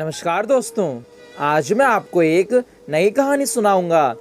नमस्कार दोस्तों, आज मैं आपको एक नई कहानी सुनाऊंगा।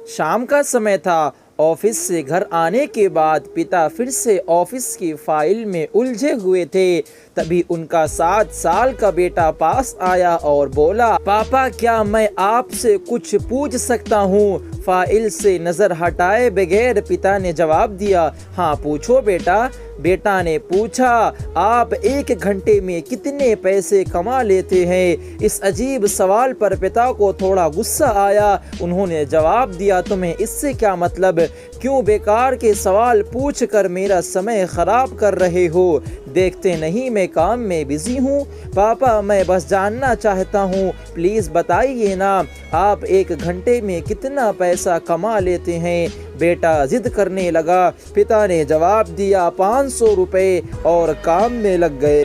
शाम का समय था। ऑफिस से घर आने के बाद पिता फिर से ऑफिस की फाइल में उलझे हुए थे। तभी उनका 7 साल का बेटा पास आया और बोला, पापा क्या मैं आपसे कुछ पूछ सकता हूँ? फाइल से नजर हटाए बगैर पिता ने जवाब दिया, हाँ पूछो बेटा। बेटा ने पूछा, आप 1 घंटे में कितने पैसे कमा लेते हैं? इस अजीब सवाल पर पिता को थोड़ा गुस्सा आया। उन्होंने जवाब दिया, तुम्हें इससे क्या मतलब? क्यों बेकार के सवाल पूछकर मेरा समय खराब कर रहे हो? देखते नहीं मैं काम में बिजी हूँ। पापा मैं बस जानना चाहता हूँ, प्लीज बताइए ना, आप 1 घंटे में कितना पैसा कमा लेते हैं? बेटा जिद करने लगा। पिता ने जवाब दिया, 500 रुपए, और काम में लग गए।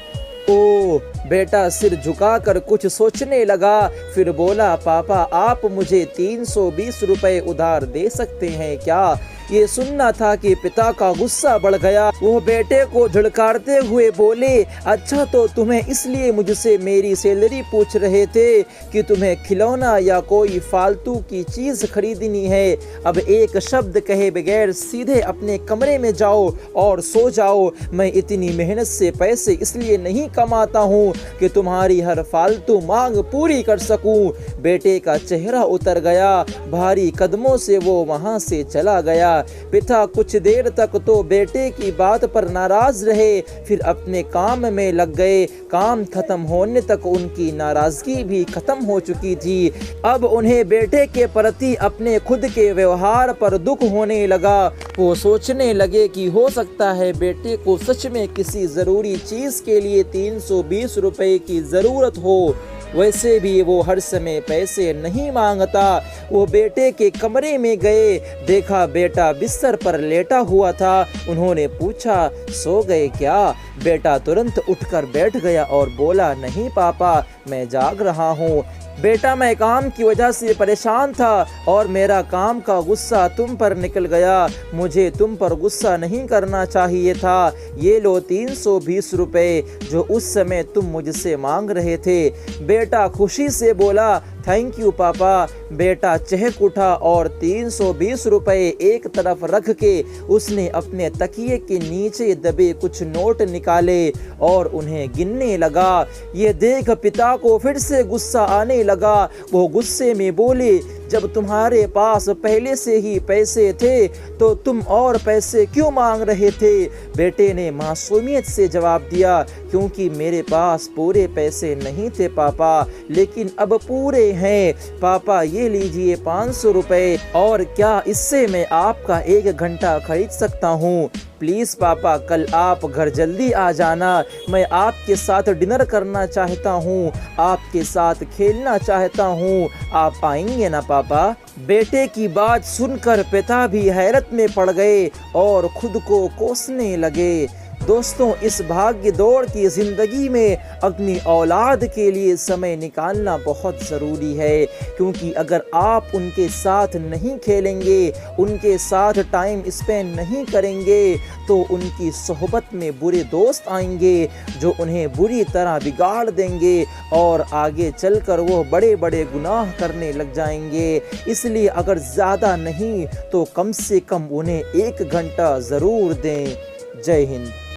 ओ, बेटा सिर झुकाकर कुछ सोचने लगा। फिर बोला, पापा आप मुझे 320 रुपए उधार दे सकते हैं क्या? ये सुनना था कि पिता का गुस्सा बढ़ गया। वो बेटे को झड़कारते हुए बोले, अच्छा तो तुम्हें इसलिए मुझसे मेरी सैलरी पूछ रहे थे कि तुम्हें खिलौना या कोई फालतू की चीज खरीदनी है? अब एक शब्द कहे बगैर सीधे अपने कमरे में जाओ और सो जाओ। मैं इतनी मेहनत से पैसे इसलिए नहीं कमाता हूँ कि तुम्हारी हर फालतू मांग पूरी कर सकूं। बेटे का चेहरा उतर गया। भारी कदमों से वो वहां से चला गया। पिता कुछ देर तक तो बेटे की बात पर नाराज रहे, फिर अपने काम में लग गए। काम खत्म होने तक उनकी नाराजगी भी खत्म हो चुकी थी। अब उन्हें बेटे के प्रति अपने खुद के व्यवहार पर दुख होने लगा। वो सोचने लगे कि हो सकता है बेटे को सच में किसी जरूरी चीज के लिए 320 रुपए की जरूरत हो। वैसे भी वो हर समय पैसे नहीं मांगता। वो बेटे के कमरे में गए, देखा बेटा बिस्तर पर लेटा हुआ था। उन्होंने पूछा, सो गए क्या? बेटा तुरंत उठकर बैठ गया और बोला, नहीं पापा मैं जाग रहा हूँ। बेटा मैं काम की वजह से परेशान था और मेरा काम का गुस्सा तुम पर निकल गया। मुझे तुम पर गुस्सा नहीं करना चाहिए था। ये लो 320 रुपए जो उस समय तुम मुझसे मांग रहे थे। बेटा खुशी से बोला, थैंक यू पापा। बेटा चहक उठा और 320 रुपए एक तरफ रख के उसने अपने तकिए के नीचे दबे कुछ नोट निकाले और उन्हें गिनने लगा। ये देख पिता को फिर से गुस्सा आने लगा। वो गुस्से में बोले, जब तुम्हारे पास पहले से ही पैसे थे तो तुम और पैसे क्यों मांग रहे थे? बेटे ने मासूमियत से जवाब दिया, क्योंकि मेरे पास पूरे पैसे नहीं थे पापा, लेकिन अब पूरे हैं। पापा ये लीजिए 500 रुपए, और क्या इससे मैं आपका 1 घंटा खरीद सकता हूँ? प्लीज़ पापा कल आप घर जल्दी आ जाना। मैं आपके साथ डिनर करना चाहता हूँ, आपके साथ खेलना चाहता हूँ। आप आएंगे ना पापा? बेटे की बात सुनकर पिता भी हैरत में पड़ गए और खुद को कोसने लगे। दोस्तों, इस भाग्य दौड़ की ज़िंदगी में अपनी औलाद के लिए समय निकालना बहुत ज़रूरी है, क्योंकि अगर आप उनके साथ नहीं खेलेंगे, उनके साथ टाइम स्पेंड नहीं करेंगे, तो उनकी सोहबत में बुरे दोस्त आएंगे जो उन्हें बुरी तरह बिगाड़ देंगे और आगे चलकर वो बड़े बड़े गुनाह करने लग जाएंगे। इसलिए अगर ज़्यादा नहीं तो कम से कम उन्हें 1 घंटा ज़रूर दें। जय हिंद।